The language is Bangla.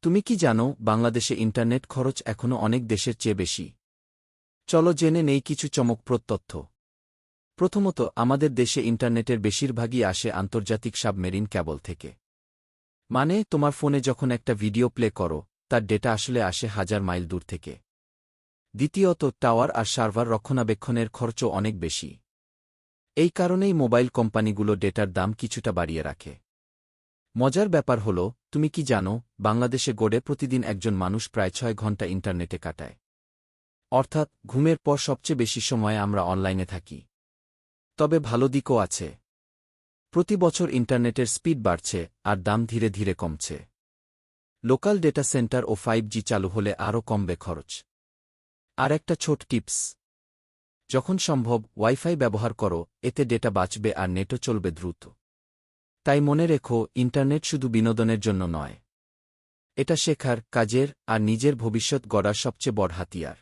তুমি কি জানো বাংলাদেশে ইন্টারনেট খরচ এখনও অনেক দেশের চেয়ে বেশি? চলো জেনে নেই কিছু চমকপ্রদ তথ্য। প্রথমত, আমাদের দেশে ইন্টারনেটের বেশিরভাগই আসে আন্তর্জাতিক সাবমেরিন ক্যাবল থেকে। মানে তোমার ফোনে যখন একটা ভিডিও প্লে করো, তার ডেটা আসলে আসে হাজার মাইল দূর থেকে। দ্বিতীয়ত, টাওয়ার আর সার্ভার রক্ষণাবেক্ষণের খরচও অনেক বেশি। এই কারণেই মোবাইল কোম্পানিগুলো ডেটার দাম কিছুটা বাড়িয়ে রাখে। মজার ব্যাপার হল, তুমি কি জানো বাংলাদেশে গড়ে প্রতিদিন একজন মানুষ প্রায় ৬ ঘন্টা ইন্টারনেটে কাটায়। অর্থাৎ ঘুমের পর সবচেয়ে বেশি সময় আমরা অনলাইনে থাকি। তবে ভালো দিকও আছে। প্রতি বছর ইন্টারনেটের স্পিড বাড়ছে আর দাম ধীরে ধীরে কমছে। লোকাল ডেটা সেন্টার ও 5G চালু হলে আরও কমবে খরচ। আর একটা ছোট টিপস, যখন সম্ভব ওয়াইফাই ব্যবহার করো, এতে ডেটা বাঁচবে আর নেটও চলবে দ্রুত। তাই মনে রেখো, ইন্টারনেট শুধু বিনোদনের জন্য নয়, এটা শেখার, কাজের আর নিজের ভবিষ্যৎ গড়ার সবচেয়ে বড় হাতিয়ার।